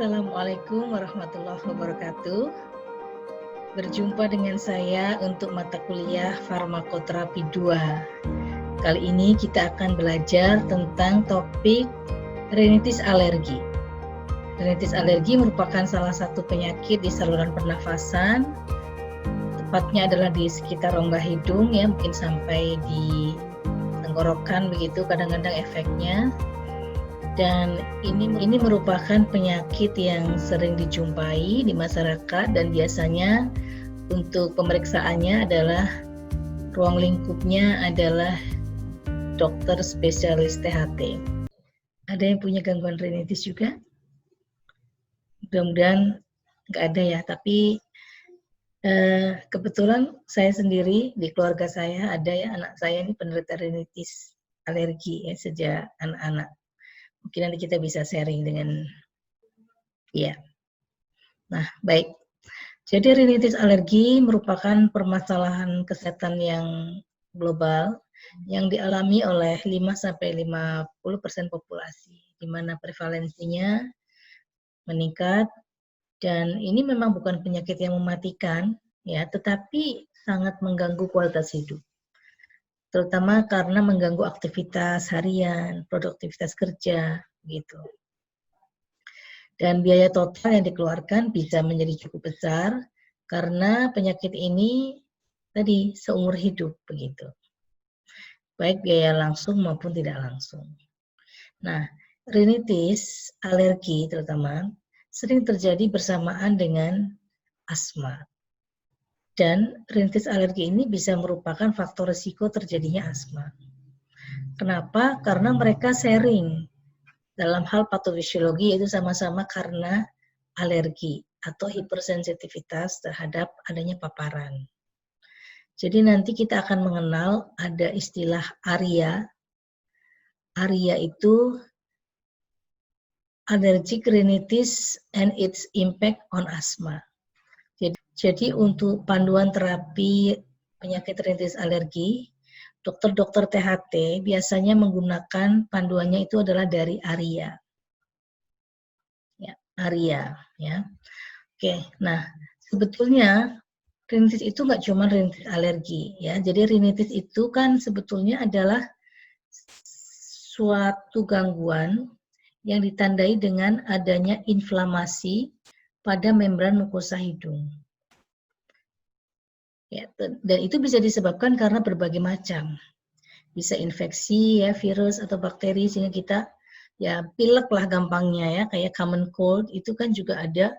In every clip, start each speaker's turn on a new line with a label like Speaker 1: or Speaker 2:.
Speaker 1: Assalamualaikum warahmatullahi wabarakatuh. Berjumpa dengan saya untuk mata kuliah Farmakoterapi 2. Kali ini kita akan belajar tentang topik rinitis alergi. Rinitis alergi merupakan salah satu penyakit di saluran pernafasan. Tepatnya adalah di sekitar rongga hidung ya, mungkin sampai di tenggorokan begitu kadang-kadang efeknya. Dan ini merupakan penyakit yang sering dijumpai di masyarakat dan biasanya untuk pemeriksaannya adalah ruang lingkupnya adalah dokter spesialis THT. Ada yang punya gangguan rinitis juga? Mudah-mudahan nggak ada ya, tapi kebetulan saya sendiri di keluarga saya ada ya, anak saya ini penderita rinitis alergi ya sejak anak-anak. Mungkin nanti kita bisa sharing dengan ya. Nah, baik. Jadi rinitis alergi merupakan permasalahan kesehatan yang global yang dialami oleh 5-50% populasi, di mana prevalensinya meningkat dan ini memang bukan penyakit yang mematikan ya, tetapi sangat mengganggu kualitas hidup. Terutama karena mengganggu aktivitas harian, produktivitas kerja, gitu. Dan biaya total yang dikeluarkan bisa menjadi cukup besar karena penyakit ini tadi seumur hidup begitu. Baik biaya langsung maupun tidak langsung. Nah, rinitis, alergi terutama sering terjadi bersamaan dengan asma. Dan rinitis alergi ini bisa merupakan faktor risiko terjadinya asma. Kenapa? Karena mereka sharing dalam hal patofisiologi, yaitu sama-sama karena alergi atau hipersensitivitas terhadap adanya paparan. Jadi nanti kita akan mengenal ada istilah ARIA. ARIA itu Allergic Rhinitis and its Impact on Asthma. Jadi untuk panduan terapi penyakit rinitis alergi, dokter-dokter THT biasanya menggunakan panduannya itu adalah dari ARIA. Ya, ARIA ya. Oke, nah sebetulnya rinitis itu nggak cuma rinitis alergi ya. Jadi rinitis itu kan sebetulnya adalah suatu gangguan yang ditandai dengan adanya inflamasi pada membran mukosa hidung. Ya, dan itu bisa disebabkan karena berbagai macam. Bisa infeksi ya, virus atau bakteri sehingga kita ya pilek lah gampangnya ya, kayak common cold itu kan juga ada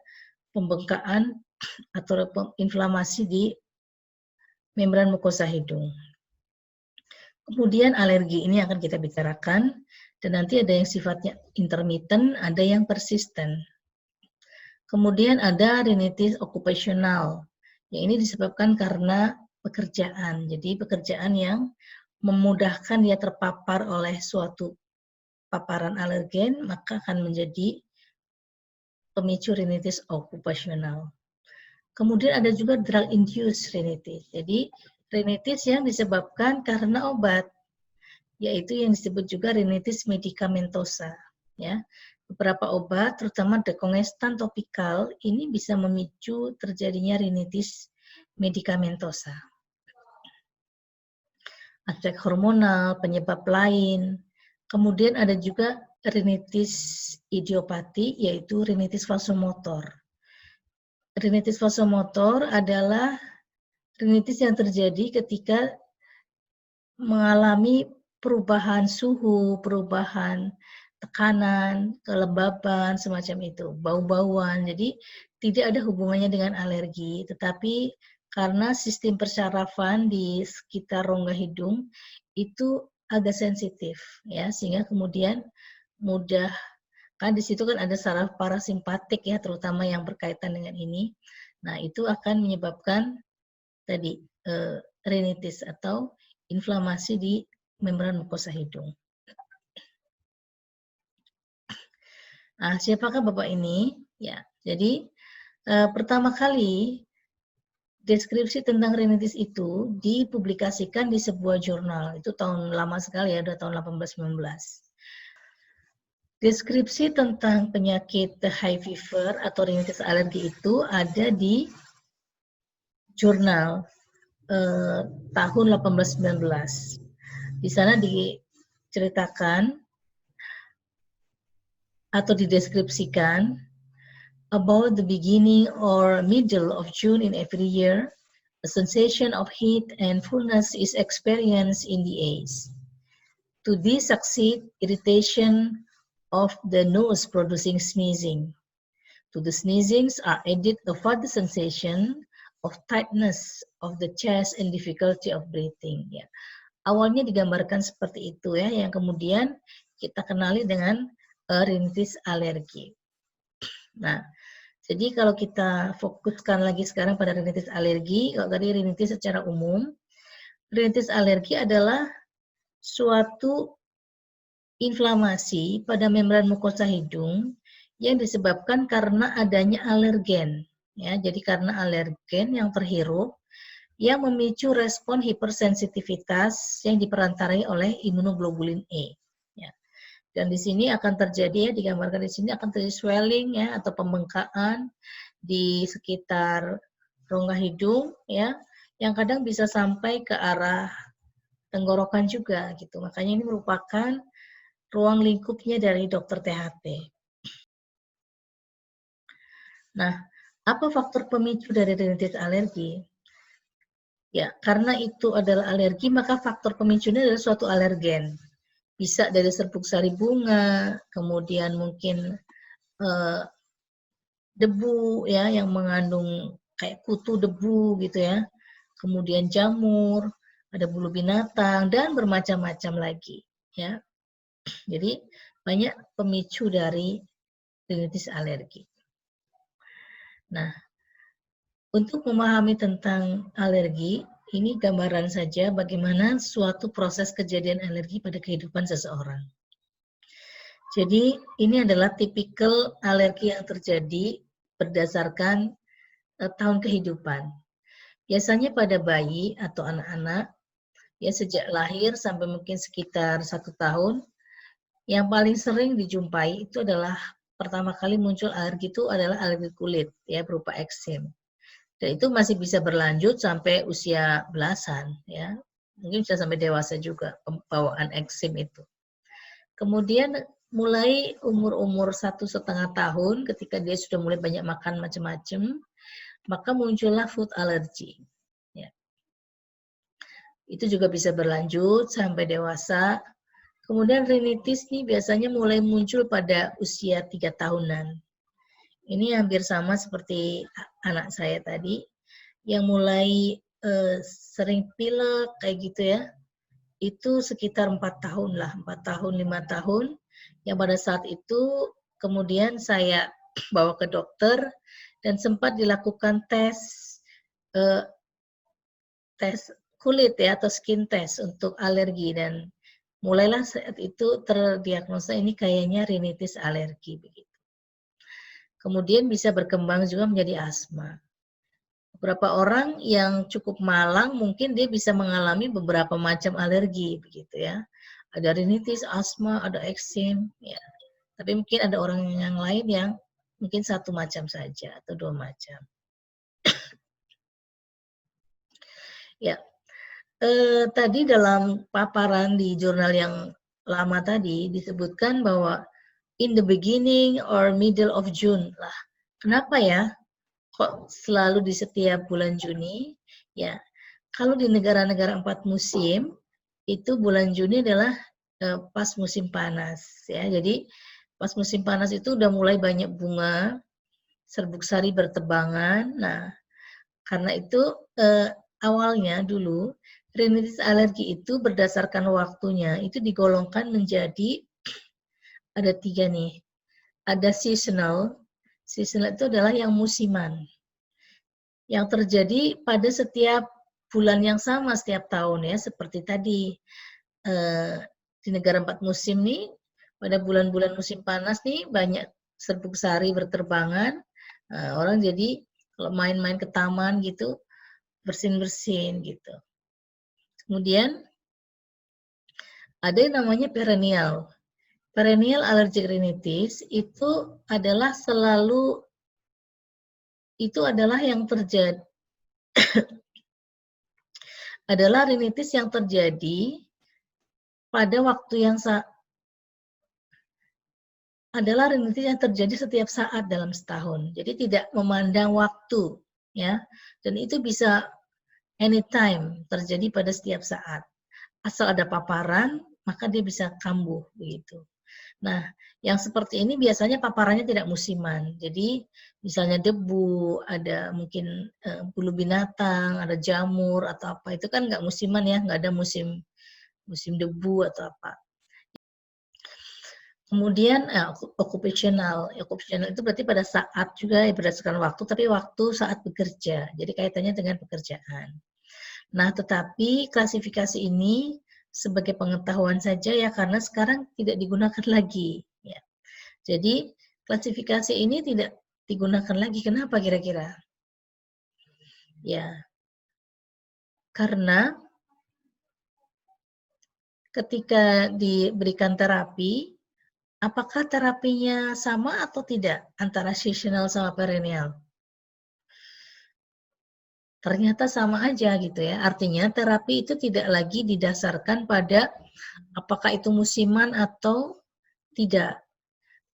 Speaker 1: pembengkakan atau inflamasi di membran mukosa hidung. Kemudian alergi ini akan kita bicarakan dan nanti ada yang sifatnya intermittent, ada yang persisten. Kemudian ada rinitis okupasional. Ya, ini disebabkan karena pekerjaan. Jadi pekerjaan yang memudahkan dia terpapar oleh suatu paparan alergen, maka akan menjadi pemicu rinitis okupasional. Kemudian ada juga drug induced rinitis. Jadi rinitis yang disebabkan karena obat, yaitu yang disebut juga rinitis medikamentosa. Ya, beberapa obat, terutama dekongestan topikal, ini bisa memicu terjadinya rinitis medikamentosa. Aspek hormonal, penyebab lain. Kemudian ada juga rinitis idiopati, yaitu rinitis vasomotor. Rinitis vasomotor adalah rinitis yang terjadi ketika mengalami perubahan suhu, perubahan tekanan, kelembaban, semacam itu, bau-bauan. Jadi tidak ada hubungannya dengan alergi, tetapi karena sistem persarafan di sekitar rongga hidung itu agak sensitif, ya, sehingga kemudian mudah, kan di situ kan ada saraf parasimpatik ya, terutama yang berkaitan dengan ini. Nah, itu akan menyebabkan tadi rinitis atau inflamasi di membran mukosa hidung. Nah, siapakah Bapak ini? Ya, jadi pertama kali deskripsi tentang rinitis itu dipublikasikan di sebuah jurnal. Itu tahun lama sekali ya, udah tahun 1819. Deskripsi tentang penyakit high fever atau rinitis alergi itu ada di jurnal tahun 1819. Di sana diceritakan atau dideskripsikan about the beginning or middle of June in every year, a sensation of heat and fullness is experienced in the eyes. To this succeed irritation of the nose producing sneezing. To the sneezings are added a further sensation of tightness of the chest and difficulty of breathing. Ya. Awalnya digambarkan seperti itu ya, yang kemudian kita kenali dengan rinitis alergi. Nah, jadi kalau kita fokuskan lagi sekarang pada rinitis alergi, kalau tadi rinitis secara umum, rinitis alergi adalah suatu inflamasi pada membran mukosa hidung yang disebabkan karena adanya alergen. Ya, jadi karena alergen yang terhirup yang memicu respon hipersensitivitas yang diperantarai oleh imunoglobulin E. Ya. Dan di sini akan terjadi ya, digambarkan di sini akan terjadi swelling ya atau pembengkakan di sekitar rongga hidung ya, yang kadang bisa sampai ke arah tenggorokan juga gitu. Makanya ini merupakan ruang lingkupnya dari dokter THT. Nah, apa faktor pemicu dari rinitis alergi? Ya, karena itu adalah alergi, maka faktor pemicunya adalah suatu alergen. Bisa dari serbuk sari bunga, kemudian mungkin debu ya yang mengandung kayak kutu debu gitu ya. Kemudian jamur, ada bulu binatang dan bermacam-macam lagi ya. Jadi banyak pemicu dari rinitis alergi. Nah, untuk memahami tentang alergi, ini gambaran saja bagaimana suatu proses kejadian alergi pada kehidupan seseorang. Jadi ini adalah tipikal alergi yang terjadi berdasarkan tahun kehidupan. Biasanya pada bayi atau anak-anak, ya sejak lahir sampai mungkin sekitar 1 tahun, yang paling sering dijumpai itu adalah pertama kali muncul alergi itu adalah alergi kulit, ya berupa eksim. Dan itu masih bisa berlanjut sampai usia belasan, ya mungkin bisa sampai dewasa juga bawaan eksim itu. Kemudian mulai umur 1,5 tahun, ketika dia sudah mulai banyak makan macam-macam, maka muncullah food allergy. Ya. Itu juga bisa berlanjut sampai dewasa. Kemudian rinitis nih biasanya mulai muncul pada usia 3 tahunan. Ini hampir sama seperti anak saya tadi, yang mulai sering pilek kayak gitu ya. Itu sekitar 4 tahun lah, 4 tahun, 5 tahun, yang pada saat itu kemudian saya bawa ke dokter dan sempat dilakukan tes kulit ya atau skin test untuk alergi, dan mulailah saat itu terdiagnosa ini kayaknya rinitis alergi begitu. Kemudian bisa berkembang juga menjadi asma. Beberapa orang yang cukup malang mungkin dia bisa mengalami beberapa macam alergi begitu ya. Ada rinitis, asma, ada eksim ya. Tapi mungkin ada orang yang lain yang mungkin 1 macam saja atau 2 macam. Ya. Tadi dalam paparan di jurnal yang lama tadi disebutkan bahwa in the beginning or middle of June lah. Kenapa ya? Kok selalu di setiap bulan Juni? Ya, kalau di negara-negara 4 musim itu bulan Juni adalah pas musim panas ya. Jadi pas musim panas itu udah mulai banyak bunga, serbuk sari bertebangan. Nah, karena itu awalnya dulu rinitis alergi itu berdasarkan waktunya itu digolongkan menjadi ada 3 nih. Ada seasonal. Seasonal itu adalah yang musiman. Yang terjadi pada setiap bulan yang sama setiap tahun ya, seperti tadi di negara 4 musim nih, pada bulan-bulan musim panas nih banyak serbuk sari berterbangan. Orang jadi kalau main-main ke taman gitu bersin-bersin gitu. Kemudian ada yang namanya perennial. Perennial allergic rhinitis itu adalah yang terjadi adalah rhinitis yang terjadi pada waktu yang adalah rhinitis yang terjadi setiap saat dalam setahun. Jadi tidak memandang waktu, ya. Dan itu bisa anytime, terjadi pada setiap saat. Asal ada paparan, maka dia bisa kambuh begitu. Nah, yang seperti ini biasanya paparannya tidak musiman. Jadi misalnya debu, ada mungkin bulu binatang, ada jamur atau apa, itu kan nggak musiman ya, nggak ada musim debu atau apa. Kemudian occupational itu berarti pada saat juga ya, berdasarkan waktu, tapi waktu saat bekerja. Jadi kaitannya dengan pekerjaan. Nah, tetapi klasifikasi ini sebagai pengetahuan saja ya, karena sekarang tidak digunakan lagi. Ya. Jadi klasifikasi ini tidak digunakan lagi. Kenapa kira-kira? Ya, karena ketika diberikan terapi, apakah terapinya sama atau tidak antara seasonal sama perennial? Ternyata sama aja gitu ya. Artinya terapi itu tidak lagi didasarkan pada apakah itu musiman atau tidak.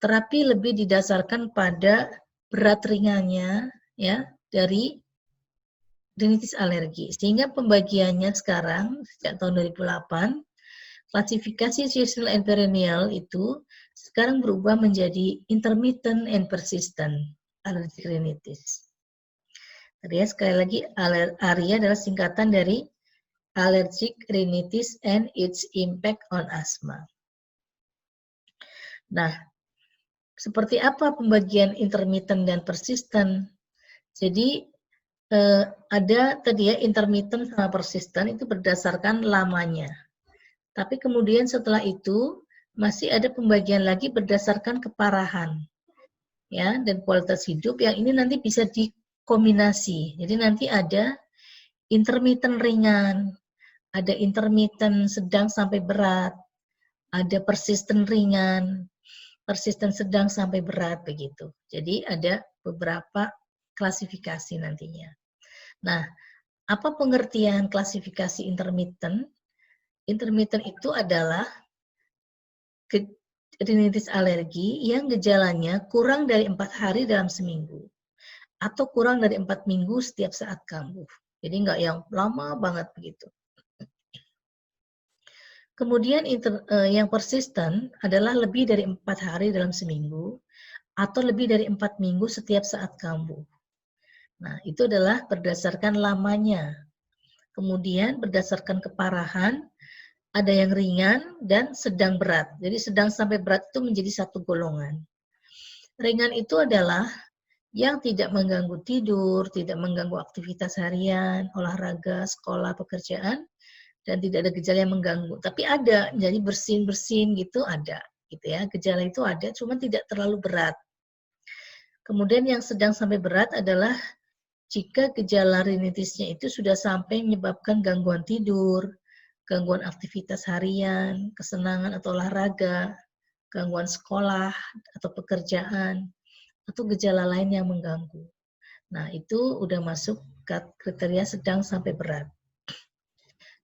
Speaker 1: Terapi lebih didasarkan pada berat ringannya ya dari rhinitis alergi. Sehingga pembagiannya sekarang sejak tahun 2008 klasifikasi seasonal and perennial itu sekarang berubah menjadi intermittent and persistent allergic rhinitis. Tadi ya, sekali lagi ARIA adalah singkatan dari allergic rhinitis and its impact on asthma. Nah, seperti apa pembagian intermittent dan persistent? Jadi ada tadi ya intermittent sama persistent itu berdasarkan lamanya. Tapi kemudian setelah itu masih ada pembagian lagi berdasarkan keparahan, ya, dan kualitas hidup yang ini nanti bisa dikombinasi. Jadi nanti ada intermittent ringan, ada intermittent sedang sampai berat, ada persistent ringan, persistent sedang sampai berat begitu. Jadi ada beberapa klasifikasi nantinya. Nah, apa pengertian klasifikasi intermittent? Intermittent itu adalah rhinitis alergi yang gejalanya kurang dari 4 hari dalam seminggu atau kurang dari 4 minggu setiap saat kambuh. Jadi nggak yang lama banget begitu. Kemudian yang persisten adalah lebih dari 4 hari dalam seminggu atau lebih dari 4 minggu setiap saat kambuh. Nah, itu adalah berdasarkan lamanya. Kemudian berdasarkan keparahan, ada yang ringan dan sedang berat. Jadi sedang sampai berat itu menjadi satu golongan. Ringan itu adalah yang tidak mengganggu tidur, tidak mengganggu aktivitas harian, olahraga, sekolah, pekerjaan, dan tidak ada gejala yang mengganggu. Tapi ada, jadi bersin-bersin gitu ada, gitu ya. Gejala itu ada, cuma tidak terlalu berat. Kemudian yang sedang sampai berat adalah jika gejala rhinitisnya itu sudah sampai menyebabkan gangguan tidur, gangguan aktivitas harian, kesenangan atau olahraga, gangguan sekolah atau pekerjaan, atau gejala lain yang mengganggu. Nah, itu udah masuk kriteria sedang sampai berat.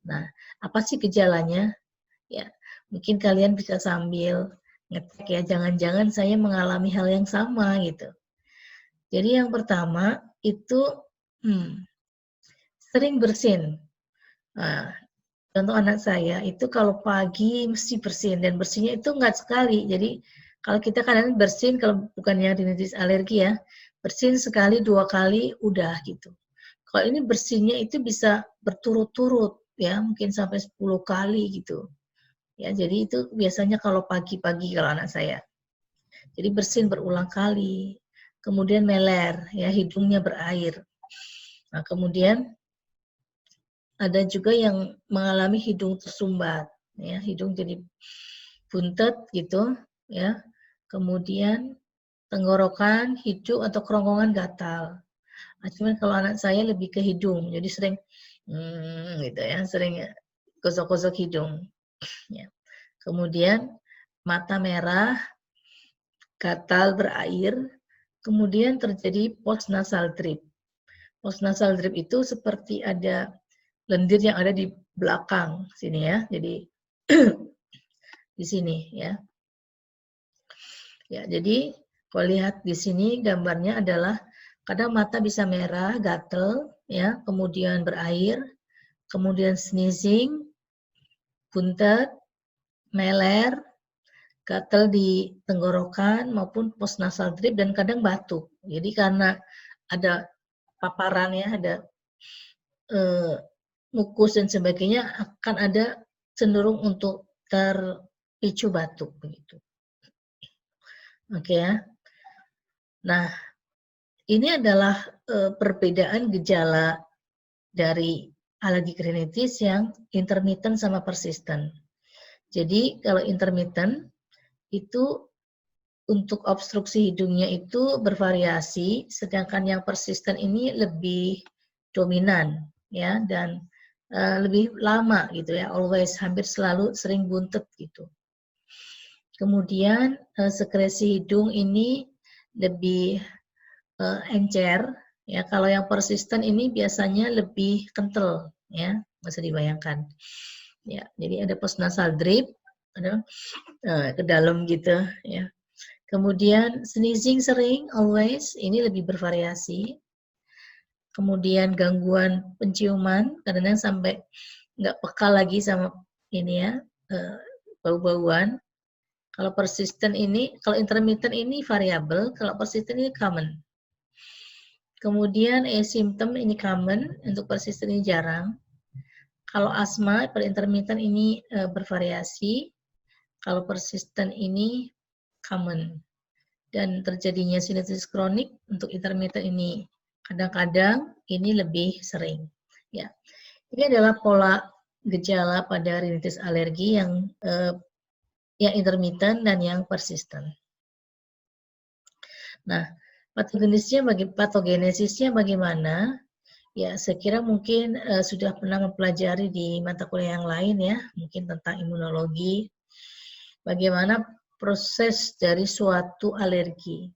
Speaker 1: Nah, apa sih gejalanya? Ya, mungkin kalian bisa sambil ngecek ya, jangan-jangan saya mengalami hal yang sama gitu. Jadi yang pertama itu sering bersin. Nah, contoh anak saya itu kalau pagi mesti bersin dan bersihnya itu enggak sekali. Jadi kalau kita kadang bersin kalau bukannya rhinitis alergi ya, bersin sekali 2 kali udah gitu. Kalau ini bersihnya itu bisa berturut-turut ya, mungkin sampai 10 kali gitu. Ya, jadi itu biasanya kalau pagi-pagi kalau anak saya. Jadi bersin berulang kali. Kemudian meler ya, hidungnya berair. Nah, kemudian ada juga yang mengalami hidung tersumbat, ya, hidung jadi buntet gitu, ya. Kemudian tenggorokan, hidung atau kerongkongan gatal. Nah, cuman kalau anak saya lebih ke hidung, jadi sering gitu ya, sering gosok-gosok hidung. Ya. Kemudian mata merah, gatal berair, kemudian terjadi postnasal drip. Postnasal drip itu seperti ada lendir yang ada di belakang sini ya. Jadi di sini ya. Ya, jadi kalau lihat di sini gambarnya adalah kadang mata bisa merah, gatel ya, kemudian berair, kemudian sneezing, buntet, meler, gatal di tenggorokan maupun postnasal drip dan kadang batuk. Jadi karena ada paparan ya, ada mukus dan sebagainya akan ada cenderung untuk terpicu batuk begitu. Oke ya. Nah, ini adalah perbedaan gejala dari alergi rinitis yang intermittent sama persistent. Jadi kalau intermittent itu untuk obstruksi hidungnya itu bervariasi, sedangkan yang persisten ini lebih dominan ya dan lebih lama gitu ya, always hampir selalu sering buntet gitu. Kemudian sekresi hidung ini lebih encer ya. Kalau yang persisten ini biasanya lebih kental ya, bisa dibayangkan. Ya, jadi ada postnasal drip, ada ke dalam gitu ya. Kemudian sneezing sering, always, ini lebih bervariasi. Kemudian gangguan penciuman, kadang-kadang sampai nggak peka lagi sama ini ya, bau-bauan. Kalau persisten ini, kalau intermittent ini variabel, kalau persisten ini common. Kemudian asimptom ini common, untuk persisten ini jarang. Kalau asma pada intermittent ini bervariasi, kalau persisten ini common. Dan terjadinya sinusitis kronik untuk intermittent ini kadang-kadang ini lebih sering. Ya, ini adalah pola gejala pada rinitis alergi yang intermittent dan yang persisten. Nah, patogenesisnya bagaimana? Ya, saya kira mungkin sudah pernah mempelajari di mata kuliah yang lain ya, mungkin tentang imunologi. Bagaimana proses dari suatu alergi.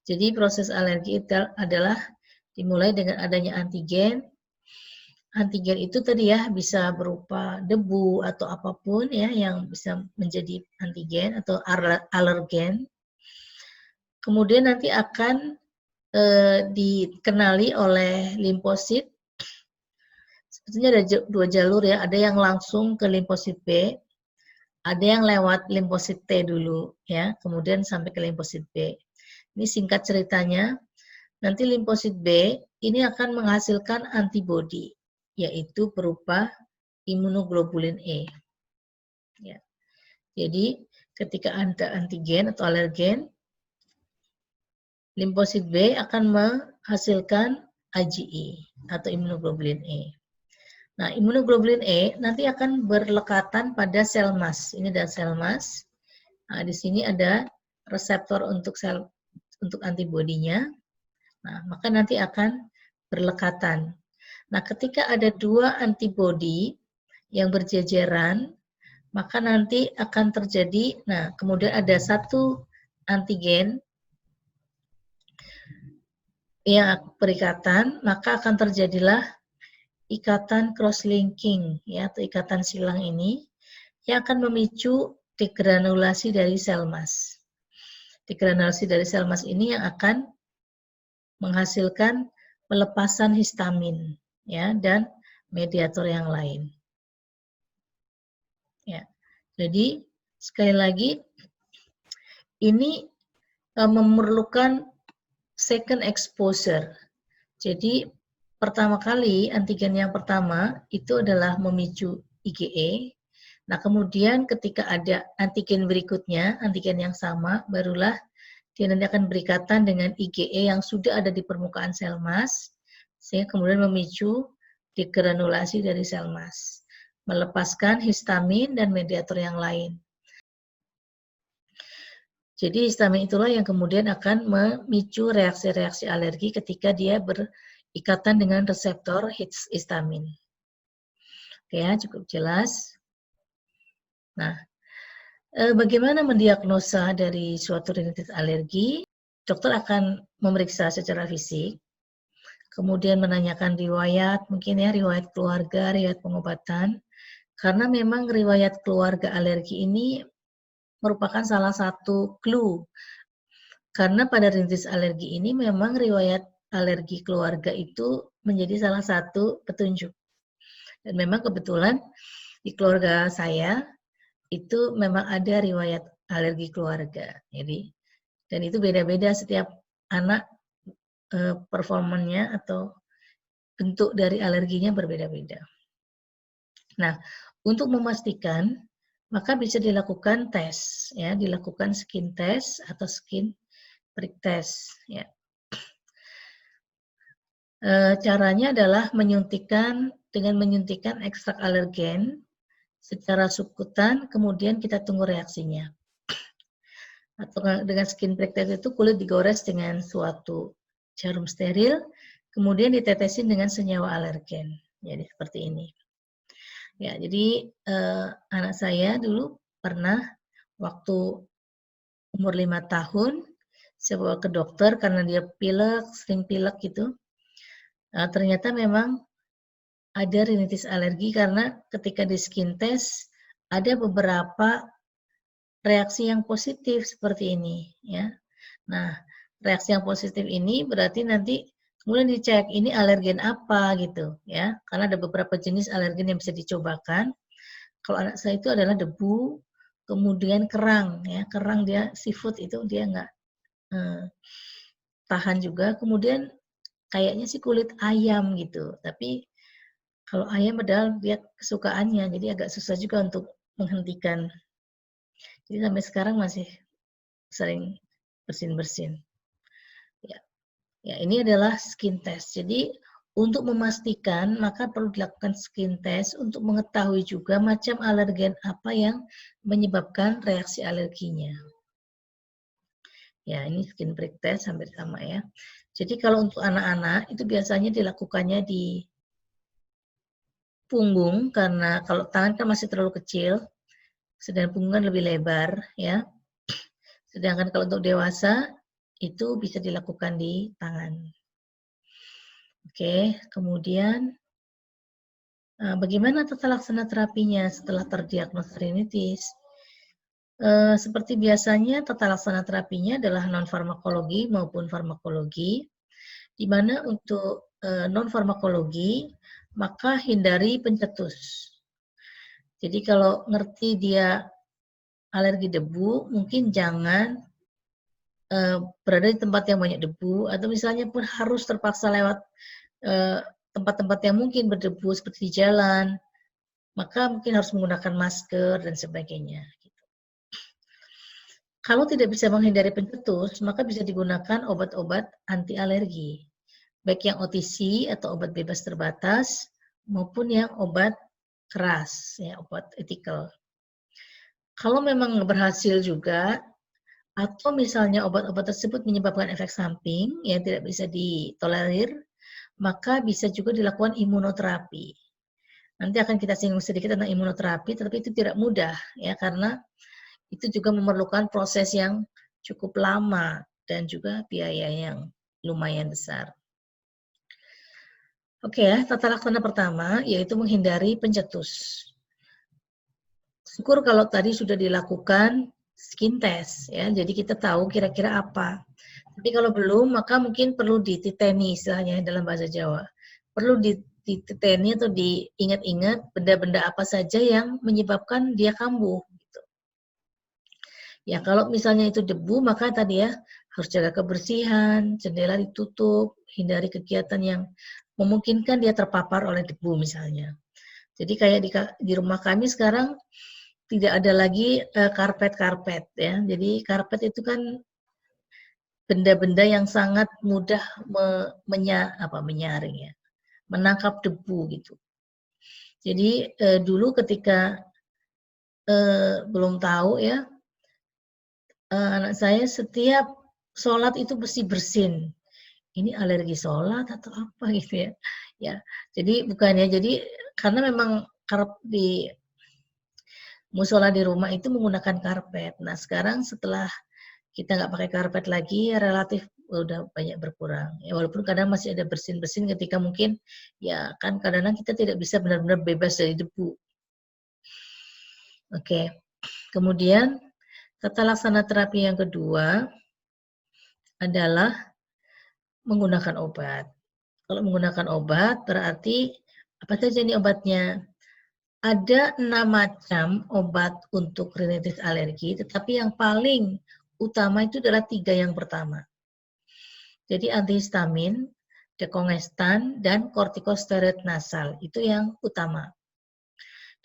Speaker 1: Jadi proses alergi itu adalah dimulai dengan adanya antigen. Antigen itu tadi ya bisa berupa debu atau apapun ya yang bisa menjadi antigen atau alergen. Kemudian nanti akan dikenali oleh limfosit. Sebetulnya ada dua jalur ya, ada yang langsung ke limfosit B, ada yang lewat limfosit T dulu ya, kemudian sampai ke limfosit B. Ini singkat ceritanya, nanti limfosit B ini akan menghasilkan antibodi, yaitu berupa imunoglobulin E. Ya. Jadi ketika ada antigen atau alergen, limfosit B akan menghasilkan IgE atau imunoglobulin E. Nah, imunoglobulin E nanti akan berlekatan pada sel mas. Ini ada sel mas. Nah, di sini ada reseptor untuk antibodinya. Nah, maka nanti akan berlekatan. Nah, ketika ada dua antibodi yang berjejeran, maka nanti akan terjadi, nah kemudian ada satu antigen yang berikatan, maka akan terjadilah ikatan cross-linking ya, atau ikatan silang ini yang akan memicu degranulasi dari sel mas. Degranulasi dari sel mas ini yang akan menghasilkan pelepasan histamin ya dan mediator yang lain. Ya. Jadi sekali lagi ini memerlukan second exposure. Jadi pertama kali antigen yang pertama itu adalah memicu IgE. Nah, kemudian ketika ada antigen berikutnya, antigen yang sama, barulah dia nanti akan berikatan dengan IgE yang sudah ada di permukaan sel mas, sehingga kemudian memicu degranulasi dari sel mas, melepaskan histamin dan mediator yang lain. Jadi histamin itulah yang kemudian akan memicu reaksi-reaksi alergi ketika dia berikatan dengan reseptor histamin. Oke ya, cukup jelas. Nah, Bagaimana mendiagnosa dari suatu rinitis alergi? Dokter akan memeriksa secara fisik, kemudian menanyakan riwayat, mungkin ya riwayat keluarga, riwayat pengobatan, karena memang riwayat keluarga alergi ini merupakan salah satu clue. Karena pada rinitis alergi ini memang riwayat alergi keluarga itu menjadi salah satu petunjuk. Dan memang kebetulan di keluarga saya itu memang ada riwayat alergi keluarga. Jadi dan itu beda-beda setiap anak performanya atau bentuk dari alerginya berbeda-beda. Nah, untuk memastikan maka bisa dilakukan tes ya, dilakukan skin test atau skin prick test ya. Caranya adalah dengan menyuntikkan ekstrak alergen secara subkutan, kemudian kita tunggu reaksinya. Atau dengan skin prick test itu kulit digores dengan suatu jarum steril, kemudian ditetesin dengan senyawa alergen. Jadi seperti ini. Ya, jadi anak saya dulu pernah waktu umur 5 tahun, saya bawa ke dokter karena dia pilek, sering pilek gitu. Ternyata memang ada rinitis alergi karena ketika di skin test ada beberapa reaksi yang positif seperti ini ya. Nah, reaksi yang positif ini berarti nanti kemudian dicek ini alergen apa gitu ya. Karena ada beberapa jenis alergen yang bisa dicobakan. Kalau anak saya itu adalah debu, kemudian kerang ya. Kerang dia seafood itu dia nggak tahan juga. Kemudian kayaknya sih kulit ayam gitu. Tapi kalau ayam padahal dia kesukaannya, jadi agak susah juga untuk menghentikan. Jadi sampai sekarang masih sering bersin-bersin. Ya, ya ini adalah skin test. Jadi untuk memastikan maka perlu dilakukan skin test untuk mengetahui juga macam alergen apa yang menyebabkan reaksi alerginya. Ya ini skin prick test hampir sama ya. Jadi kalau untuk anak-anak itu biasanya dilakukannya di punggung karena kalau tangan kan masih terlalu kecil, sedangkan punggung kan lebih lebar ya. Sedangkan kalau untuk dewasa itu bisa dilakukan di tangan. Oke, kemudian bagaimana tata laksana terapinya setelah terdiagnosa rinitis? Seperti biasanya tata laksana terapinya adalah non farmakologi maupun farmakologi, di mana untuk non farmakologi maka hindari pencetus. Jadi kalau ngerti dia alergi debu, mungkin jangan berada di tempat yang banyak debu, atau misalnya pun harus terpaksa lewat tempat-tempat yang mungkin berdebu seperti di jalan, maka mungkin harus menggunakan masker dan sebagainya. Gitu. Kalau tidak bisa menghindari pencetus, maka bisa digunakan obat-obat anti alergi, baik yang OTC atau obat bebas terbatas, maupun yang obat keras, ya obat etikal. Kalau memang berhasil juga, atau misalnya obat-obat tersebut menyebabkan efek samping yang tidak bisa ditolerir, maka bisa juga dilakukan imunoterapi. Nanti akan kita singgung sedikit tentang imunoterapi, tapi itu tidak mudah ya karena itu juga memerlukan proses yang cukup lama dan juga biaya yang lumayan besar. Oke ya, tata laksana pertama yaitu menghindari pencetus. Syukur kalau tadi sudah dilakukan skin test ya, jadi kita tahu kira-kira apa. Tapi kalau belum, maka mungkin perlu dititeni istilahnya dalam bahasa Jawa. Perlu dititeni atau diingat-ingat benda-benda apa saja yang menyebabkan dia kambuh. Gitu. Ya kalau misalnya itu debu, maka tadi ya harus jaga kebersihan, jendela ditutup, hindari kegiatan yang memungkinkan dia terpapar oleh debu misalnya. Jadi kayak di rumah kami sekarang tidak ada lagi karpet-karpet ya. Jadi karpet itu kan benda-benda yang sangat mudah menyaring ya, menangkap debu gitu. Jadi dulu ketika belum tahu ya, anak saya setiap sholat itu mesti bersin. Ini alergi sholat atau apa gitu ya? Ya, jadi bukannya jadi karena memang musola di rumah itu menggunakan karpet. Nah, sekarang setelah kita nggak pakai karpet lagi, relatif udah banyak berkurang. Ya, walaupun kadang masih ada bersin-bersin ketika mungkin, ya kan kadang-kadang kita tidak bisa benar-benar bebas dari debu. Oke, kemudian tata laksana terapi yang kedua adalah menggunakan obat. Kalau menggunakan obat berarti apa saja ini obatnya? Ada 6 macam obat untuk rinitis alergi, tetapi yang paling utama itu adalah 3 yang pertama. Jadi antihistamin, dekongestan, dan kortikosteroid nasal. Itu yang utama.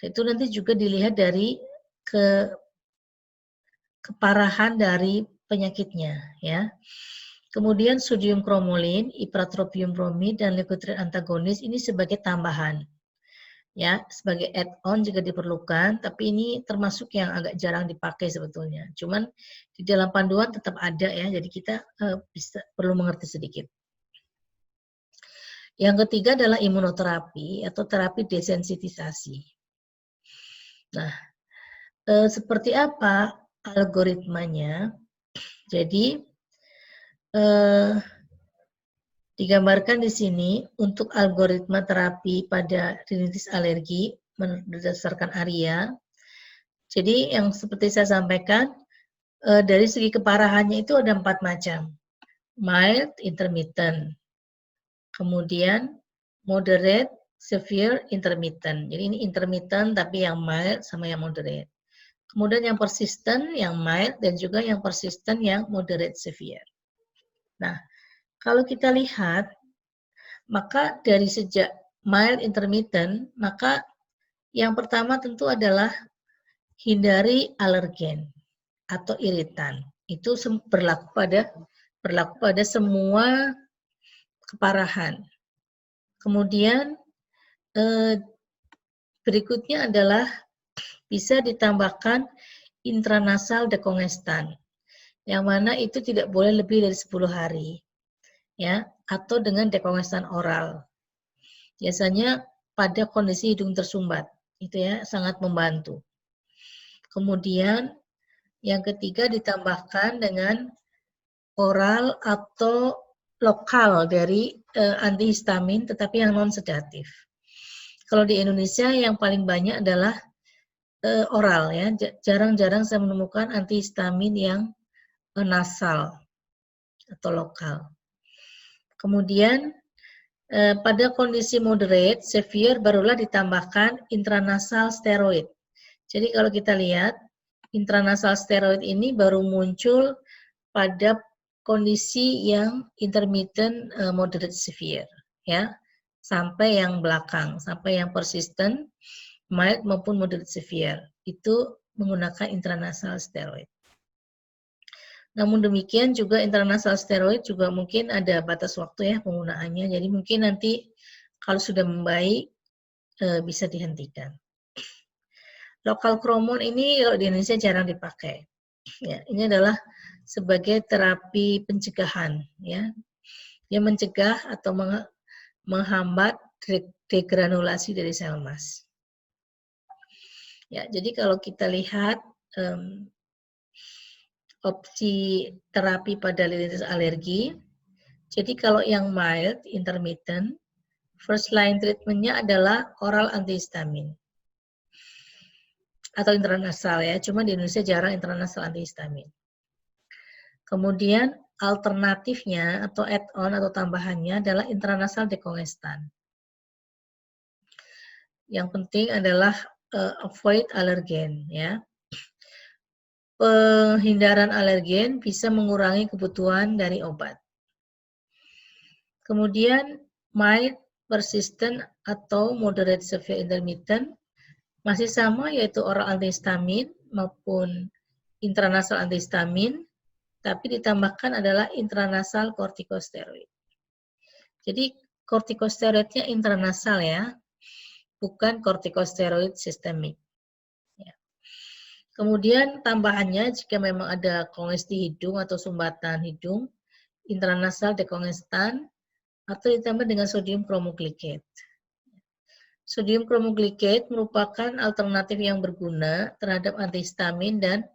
Speaker 1: Dan itu nanti juga dilihat dari keparahan dari penyakitnya, ya. Kemudian sodium kromolin, ipratropium bromid, dan leukotriene antagonis ini sebagai tambahan. Ya, sebagai add-on juga diperlukan, tapi ini termasuk yang agak jarang dipakai sebetulnya. Cuman di dalam panduan tetap ada ya, jadi kita perlu mengerti sedikit. Yang ketiga adalah imunoterapi atau terapi desensitisasi. Nah, seperti apa algoritmanya? Jadi digambarkan di sini untuk algoritma terapi pada rinitis alergi berdasarkan ARIA. Jadi yang seperti saya sampaikan, dari segi keparahannya itu ada 4 macam. Mild, intermittent. Kemudian moderate, severe, intermittent. Jadi ini intermittent tapi yang mild sama yang moderate. Kemudian yang persistent, yang mild, dan juga yang persistent yang moderate, severe. Nah, kalau kita lihat, maka dari sejak mild, intermittent, maka yang pertama tentu adalah hindari alergen atau iritan. Itu berlaku pada semua keparahan. Kemudian berikutnya adalah bisa ditambahkan intranasal dekongestan, yang mana itu tidak boleh lebih dari 10 hari, ya, atau dengan dekongestan oral. Biasanya pada kondisi hidung tersumbat, itu ya sangat membantu. Kemudian yang ketiga ditambahkan dengan oral atau lokal dari antihistamin, tetapi yang non sedatif. Kalau di Indonesia yang paling banyak adalah oral ya, jarang-jarang saya menemukan antihistamin yang nasal atau lokal. Kemudian pada kondisi moderate, severe barulah ditambahkan intranasal steroid. Jadi kalau kita lihat intranasal steroid ini baru muncul pada kondisi yang intermittent, moderate, severe, ya, sampai yang belakang, sampai yang persistent, mild maupun moderate severe, itu menggunakan intranasal steroid. Namun demikian juga intranasal steroid juga mungkin ada batas waktu ya penggunaannya, jadi mungkin nanti kalau sudah membaik bisa dihentikan. Lokal kromon ini kalau di Indonesia jarang dipakai. Ya, ini adalah sebagai terapi pencegahan, ya. Dia mencegah atau menghambat degranulasi dari sel emas. Ya, jadi kalau kita lihat opsi terapi pada rinitis alergi, jadi kalau yang mild, intermittent, first line treatment-nya adalah oral antihistamin atau intranasal ya, cuma di Indonesia jarang intranasal antihistamin. Kemudian alternatifnya atau add-on atau tambahannya adalah intranasal dekongestan. Yang penting adalah avoid alergen ya. Penghindaran alergen bisa mengurangi kebutuhan dari obat. Kemudian mild, persistent atau moderate severe intermittent masih sama yaitu oral antihistamin maupun intranasal antihistamin, tapi ditambahkan adalah intranasal kortikosteroid. Jadi kortikosteroidnya intranasal ya, bukan kortikosteroid sistemik. Ya. Kemudian tambahannya jika memang ada kongesti hidung atau sumbatan hidung, intranasal dekongestan atau ditambah dengan sodium kromoglicate. Sodium chromoglycate merupakan alternatif yang berguna terhadap antihistamin dan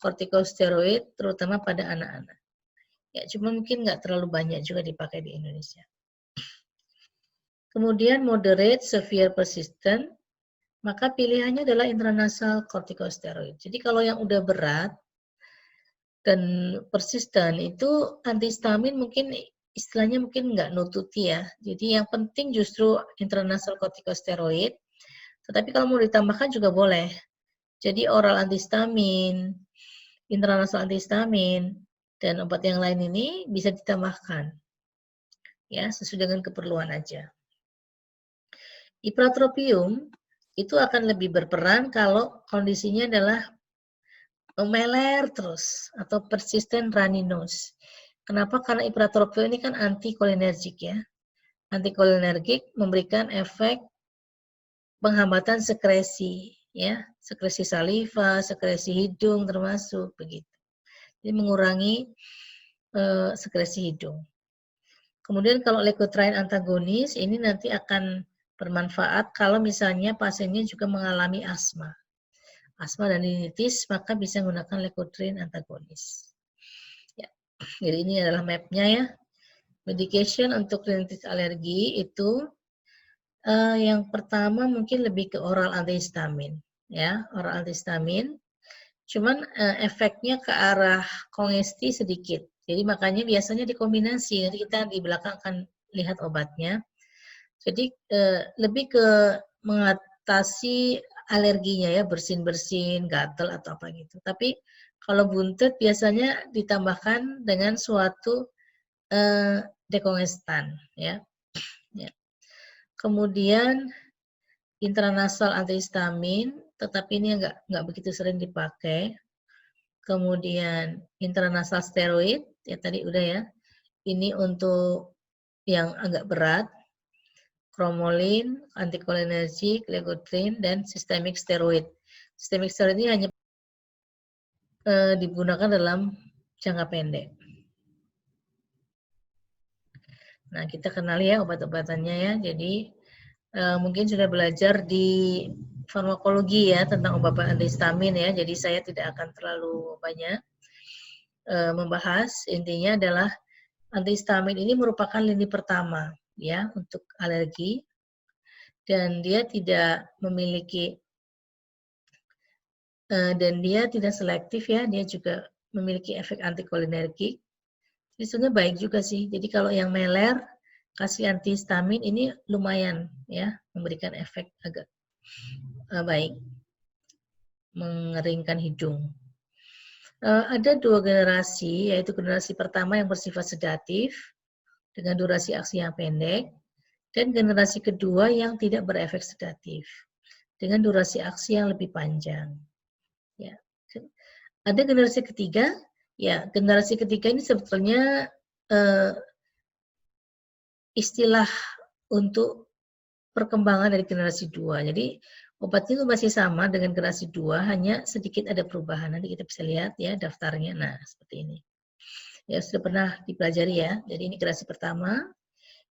Speaker 1: kortikosteroid, terutama pada anak-anak. Ya, cuma mungkin nggak terlalu banyak juga dipakai di Indonesia. Kemudian moderate, severe, persistent, maka pilihannya adalah intranasal kortikosteroid. Jadi kalau yang udah berat dan persisten itu antihistamin mungkin istilahnya mungkin nggak nututi ya. Jadi yang penting justru intranasal kortikosteroid. Tetapi kalau mau ditambahkan juga boleh. Jadi oral antihistamin, intranasal antihistamin, dan obat yang lain ini bisa ditambahkan. Ya, sesuai dengan keperluan aja. Ipratropium itu akan lebih berperan kalau kondisinya adalah meler terus atau persisten runny nose. Kenapa? Karena ipratropium ini kan antikolinergik ya. Antikolinergik memberikan efek penghambatan sekresi ya, sekresi saliva, sekresi hidung termasuk begitu. Jadi mengurangi sekresi hidung. Kemudian kalau leukotriene antagonis ini nanti akan bermanfaat kalau misalnya pasiennya juga mengalami asma dan rinitis, maka bisa menggunakan leukotriene antagonis. Ya, jadi ini adalah mapnya ya. Medication untuk rinitis alergi itu yang pertama mungkin lebih ke oral antihistamin, ya, oral antihistamin. Cuman efeknya ke arah kongesti sedikit. Jadi makanya biasanya dikombinasi. Nanti kita di belakang akan lihat obatnya. Jadi lebih ke mengatasi alerginya ya, bersin-bersin, gatal atau apa gitu. Tapi kalau buntut biasanya ditambahkan dengan suatu dekongestan ya. Kemudian intranasal antihistamin, tetapi ini nggak begitu sering dipakai. Kemudian intranasal steroid, ya tadi udah ya. Ini untuk yang agak berat. Kromolin, antikolinergik, leukotriene, dan systemic steroid. Systemic steroid ini hanya digunakan dalam jangka pendek. Nah, kita kenali ya obat-obatannya ya. Jadi mungkin sudah belajar di farmakologi ya tentang obat antihistamin ya. Jadi saya tidak akan terlalu banyak membahas. Intinya adalah antihistamin ini merupakan lini pertama ya untuk alergi dan dia tidak memiliki dan dia tidak selektif ya. Dia juga memiliki efek antikolinergik. Jadi sebenarnya baik juga sih. Jadi kalau yang meler kasih antihistamin ini lumayan ya, memberikan efek agak baik, mengeringkan hidung. Ada dua generasi, yaitu generasi pertama yang bersifat sedatif dengan durasi aksi yang pendek, dan generasi kedua yang tidak berefek sedatif dengan durasi aksi yang lebih panjang. Ya. Ada generasi ketiga. Ya, generasi ketiga ini sebetulnya istilah untuk perkembangan dari generasi 2. Jadi obatnya itu masih sama dengan generasi 2, hanya sedikit ada perubahan. Nanti kita bisa lihat ya daftarnya. Nah, seperti ini. Ya, sudah pernah dipelajari ya. Jadi ini generasi pertama,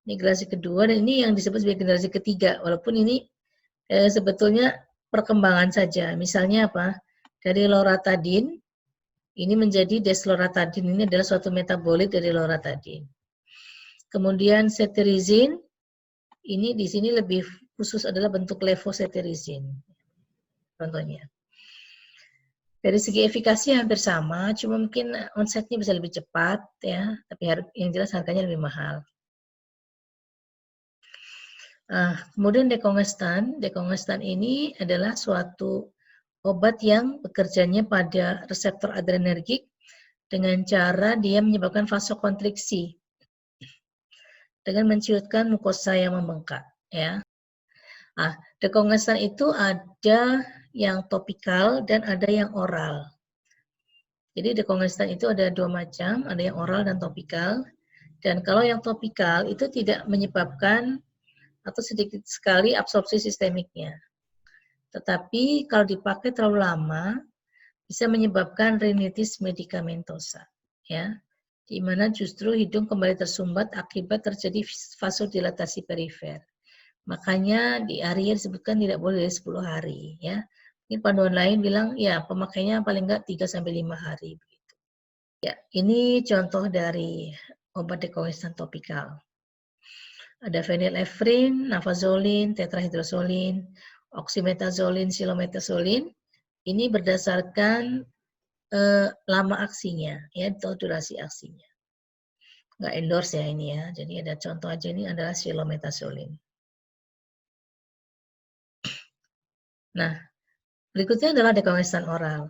Speaker 1: ini generasi kedua, dan ini yang disebut sebagai generasi ketiga. Walaupun ini sebetulnya perkembangan saja. Misalnya apa? Dari loratadin, ini menjadi desloratadin. Ini adalah suatu metabolit dari loratadin. Kemudian cetirizine, ini di sini lebih khusus adalah bentuk levocetirizine. Contohnya. Dari segi efikasi hampir sama, cuma mungkin onsetnya bisa lebih cepat ya, tapi yang jelas harganya lebih mahal. Kemudian dekongestan. Dekongestan ini adalah suatu obat yang bekerjanya pada reseptor adrenergik dengan cara dia menyebabkan vasokonstriksi dengan menciutkan mukosa yang membengkak ya. Dekongestan itu ada yang topikal dan ada yang oral. Jadi dekongestan itu ada dua macam, ada yang oral dan topikal. Dan kalau yang topikal itu tidak menyebabkan atau sedikit sekali absorpsi sistemiknya. Tetapi kalau dipakai terlalu lama bisa menyebabkan rinitis medikamentosa, ya, di mana justru hidung kembali tersumbat akibat terjadi vasodilatasi perifer.
Speaker 2: Makanya di ARIA disebutkan tidak boleh dari 10 hari ya. Mungkin panduan lain bilang ya pemakainya paling enggak 3-5 hari begitu. Ya, ini contoh dari obat dekongrestan topikal. Ada phenylephrine, nafazolin, tetrahydrosolin, oxymetazoline, silometazoline. Ini berdasarkan lama aksinya ya, atau durasi aksinya. Nggak endorse ya ini ya. Jadi ada contoh aja, ini adalah silometazoline. Nah, berikutnya adalah dekongrestan oral.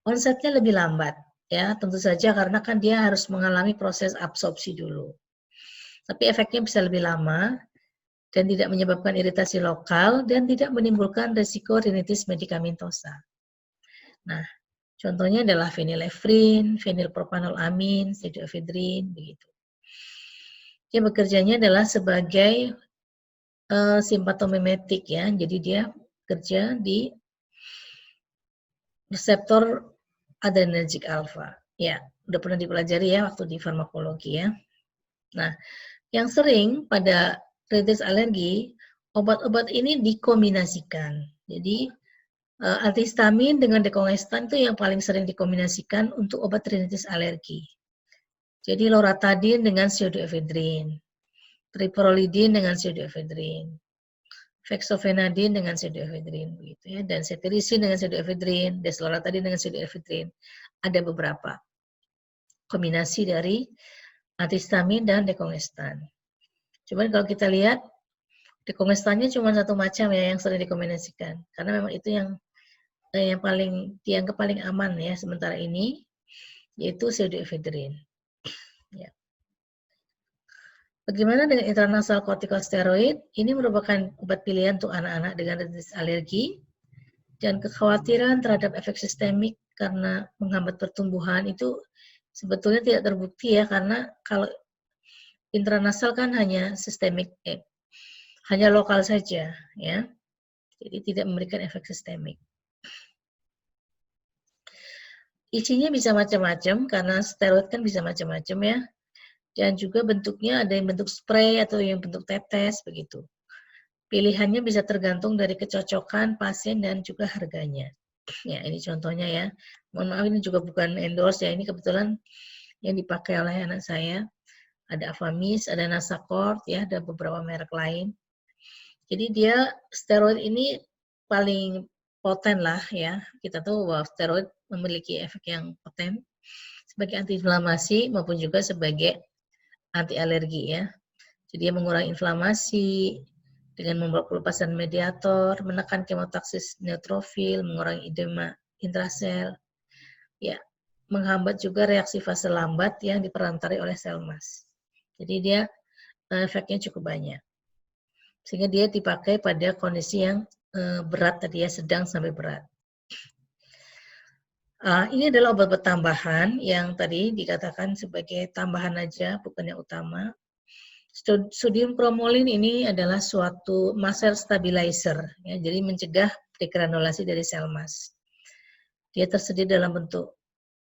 Speaker 2: Onsetnya lebih lambat, ya tentu saja karena kan dia harus mengalami proses absorpsi dulu. Tapi efeknya bisa lebih lama dan tidak menyebabkan iritasi lokal dan tidak menimbulkan resiko rinitis medikamentosa. Nah, contohnya adalah phenylephrine, phenylpropanolamin, pseudoephedrine, begitu. Dia bekerjanya adalah sebagai simpatomimetik ya, jadi dia kerja di reseptor adrenergic alpha. Ya, udah pernah dipelajari ya waktu di farmakologi ya. Nah, yang sering pada rinitis alergi, obat-obat ini dikombinasikan. Jadi, antihistamin dengan dekongrestan itu yang paling sering dikombinasikan untuk obat rinitis alergi. Jadi, loratadin dengan pseudoephedrine, triprolidin dengan pseudoephedrine, fexofenadin dengan pseudoephedrine, begitu ya, dan cetirizine dengan pseudoephedrine, desloratadin dengan pseudoephedrine. Ada beberapa kombinasi dari antihistamin dan dekongrestan. Cuman kalau kita lihat dekongrestannya cuma satu macam ya yang sering dikombinasikan, karena memang itu yang paling dianggap paling aman ya sementara ini, yaitu pseudoephedrine. Ya. Bagaimana dengan intranasal kortikosteroid? Ini merupakan obat pilihan untuk anak-anak dengan rinitis alergi dan kekhawatiran terhadap efek sistemik karena menghambat pertumbuhan itu sebetulnya tidak terbukti ya, karena kalau intranasal kan hanya sistemik, hanya lokal saja ya, jadi tidak memberikan efek sistemik. Isinya bisa macam-macam karena steroid kan bisa macam-macam ya, dan juga bentuknya ada yang bentuk spray atau yang bentuk tetes begitu. Pilihannya bisa tergantung dari kecocokan pasien dan juga harganya. Ya, ini contohnya ya. Mohon maaf ini juga bukan endorse ya, ini kebetulan yang dipakai oleh anak saya. Ada Avamis, ada Nasacort ya, ada beberapa merek lain. Jadi dia steroid ini paling poten lah ya. Kita tahu bahwa steroid memiliki efek yang poten sebagai antiinflamasi maupun juga sebagai anti alergi ya. Jadi dia mengurangi inflamasi dengan membuat pelepasan mediator, menekan kemotaksis neutrofil, mengurangi edema intrasel, ya, menghambat juga reaksi fase lambat yang diperantari oleh sel mas. Jadi dia efeknya cukup banyak. Sehingga dia dipakai pada kondisi yang berat tadi ya, sedang sampai berat. Ini adalah obat-obat tambahan yang tadi dikatakan sebagai tambahan aja, bukan yang utama. Sodium promolin ini adalah suatu mast cell stabilizer, ya, jadi mencegah degranulasi dari sel mas. Dia tersedia dalam bentuk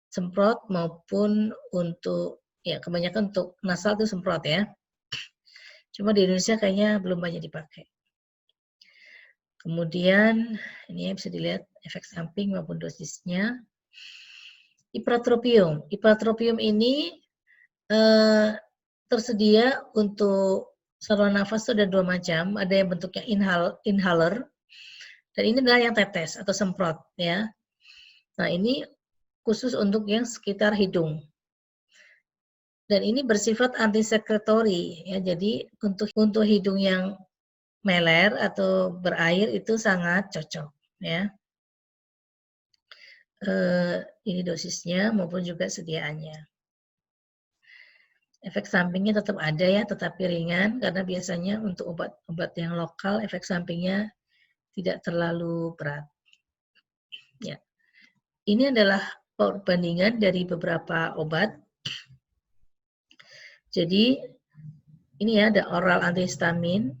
Speaker 2: semprot maupun untuk, ya kebanyakan untuk nasal itu semprot ya. Cuma di Indonesia kayaknya belum banyak dipakai. Kemudian ini bisa dilihat efek samping maupun dosisnya. Ipratropium. Ipratropium ini tersedia untuk saluran nafas itu ada dua macam, ada yang bentuknya inhaler, dan ini adalah yang tetes atau semprot ya. Nah ini khusus untuk yang sekitar hidung. Dan ini bersifat antisekretori ya, jadi untuk hidung yang meler atau berair itu sangat cocok ya. Ini dosisnya maupun juga sediaannya. Efek sampingnya tetap ada ya, tetapi ringan karena biasanya untuk obat-obat yang lokal efek sampingnya tidak terlalu berat. Ya. Ini adalah perbandingan dari beberapa obat. Jadi ini ya ada oral antihistamin.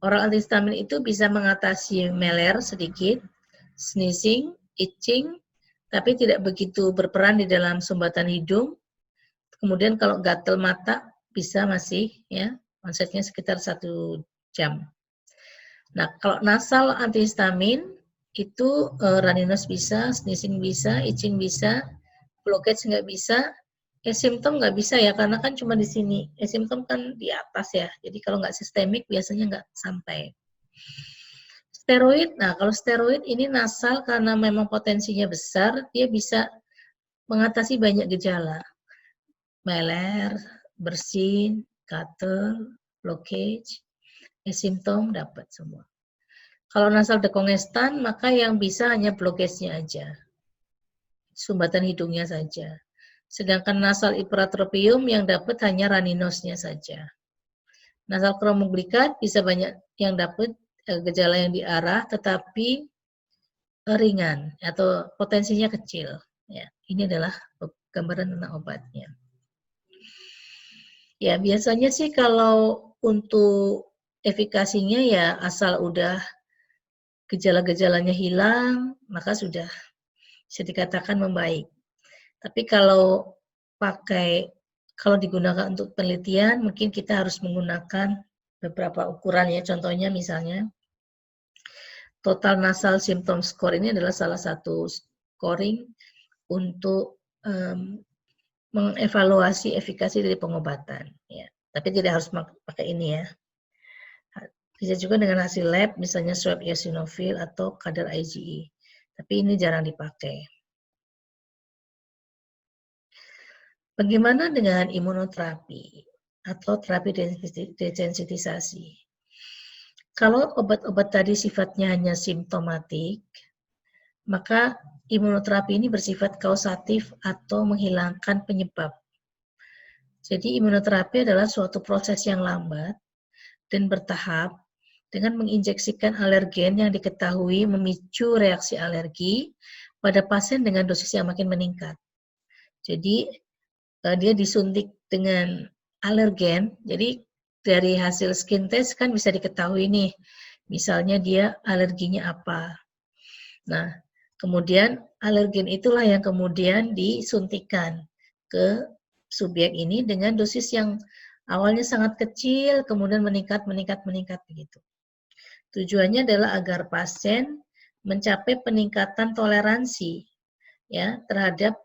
Speaker 2: Oral antihistamin itu bisa mengatasi meler sedikit, sneezing, itching, tapi tidak begitu berperan di dalam sumbatan hidung. Kemudian kalau gatal mata bisa masih ya, onsetnya sekitar 1 jam. Nah, kalau nasal antihistamin itu runny nose bisa, sneezing bisa, itching bisa, blockage nggak bisa, asimptom nggak bisa ya, karena kan cuma di sini. Asimptom kan di atas ya, jadi kalau nggak sistemik biasanya nggak sampai. Steroid, nah kalau steroid ini nasal karena memang potensinya besar, dia bisa mengatasi banyak gejala. Meler, bersin, gatal, blockage, asimptom dapat semua. Kalau nasal dekongestan, maka yang bisa hanya blockage-nya aja. Sumbatan hidungnya saja. Sedangkan nasal hiperotropium yang dapat hanya runny nose-nya saja. Nasal kromoglikat bisa banyak yang dapat gejala yang diarah, tetapi ringan atau potensinya kecil. Ya, ini adalah gambaran tentang obatnya. Ya, biasanya sih kalau untuk efikasinya ya asal udah gejala-gejalanya hilang, maka sudah bisa dikatakan membaik. Tapi kalau digunakan untuk penelitian, mungkin kita harus menggunakan beberapa ukuran ya. Contohnya misalnya, total nasal symptom score ini adalah salah satu scoring untuk mengevaluasi efikasi dari pengobatan. Ya. Tapi tidak harus pakai ini ya. Bisa juga dengan hasil lab, misalnya swab eosinofil atau kadar IgE. Tapi ini jarang dipakai. Bagaimana dengan imunoterapi atau terapi desensitisasi? Kalau obat-obat tadi sifatnya hanya simptomatik, maka imunoterapi ini bersifat kausatif atau menghilangkan penyebab. Jadi imunoterapi adalah suatu proses yang lambat dan bertahap dengan menginjeksikan alergen yang diketahui memicu reaksi alergi pada pasien dengan dosis yang makin meningkat. Jadi dia disuntik dengan alergen, jadi dari hasil skin test kan bisa diketahui nih, misalnya dia alerginya apa. Nah, kemudian alergen itulah yang kemudian disuntikan ke subjek ini dengan dosis yang awalnya sangat kecil, kemudian meningkat begitu. Tujuannya adalah agar pasien mencapai peningkatan toleransi ya terhadap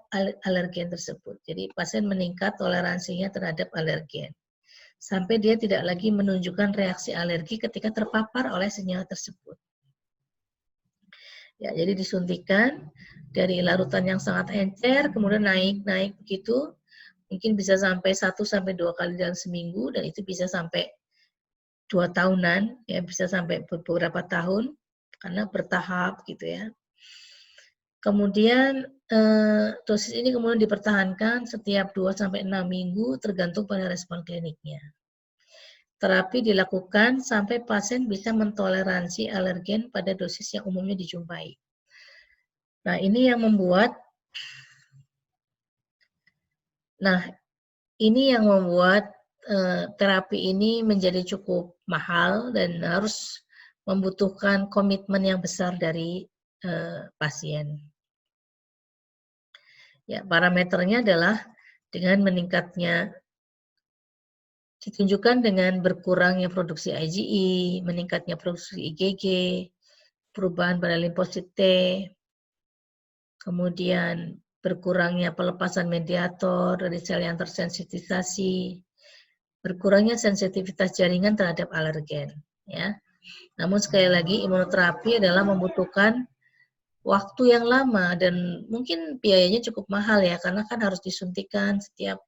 Speaker 2: alergen tersebut. Jadi pasien meningkat toleransinya terhadap alergen sampai dia tidak lagi menunjukkan reaksi alergi ketika terpapar oleh senyawa tersebut. Ya, jadi disuntikan dari larutan yang sangat encer, kemudian naik begitu, mungkin bisa sampai 1 sampai 2 kali dalam seminggu, dan itu bisa sampai 2 tahunan, ya bisa sampai beberapa tahun, karena bertahap gitu ya. Kemudian dosis ini kemudian dipertahankan setiap 2 sampai 6 minggu tergantung pada respon kliniknya. Terapi dilakukan sampai pasien bisa mentoleransi alergen pada dosis yang umumnya dijumpai. Nah, ini yang membuat terapi ini menjadi cukup mahal dan harus membutuhkan komitmen yang besar dari pasien. Ya, parameternya adalah dengan meningkatnya, ditunjukkan dengan berkurangnya produksi IgE, meningkatnya produksi IgG, perubahan pada limfosit T, kemudian berkurangnya pelepasan mediator dari sel yang tersensitisasi, berkurangnya sensitivitas jaringan terhadap alergen. Ya. Namun sekali lagi imunoterapi adalah membutuhkan waktu yang lama dan mungkin biayanya cukup mahal ya, karena kan harus disuntikan setiap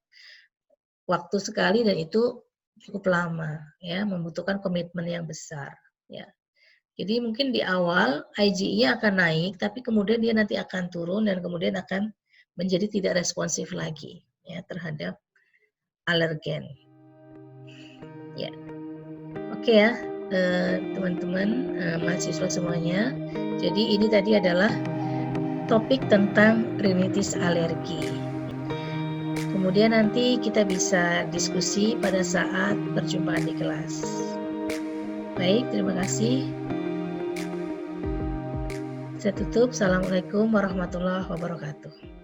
Speaker 2: waktu sekali dan itu cukup lama ya, membutuhkan komitmen yang besar ya. Jadi mungkin di awal IgE-nya akan naik, tapi kemudian dia nanti akan turun dan kemudian akan menjadi tidak responsif lagi ya terhadap alergen. Ya. Oke ya, teman-teman mahasiswa semuanya. Jadi ini tadi adalah topik tentang rinitis alergi. Kemudian nanti kita bisa diskusi pada saat perjumpaan di kelas. Baik, terima kasih. Saya tutup. Assalamualaikum warahmatullahi wabarakatuh.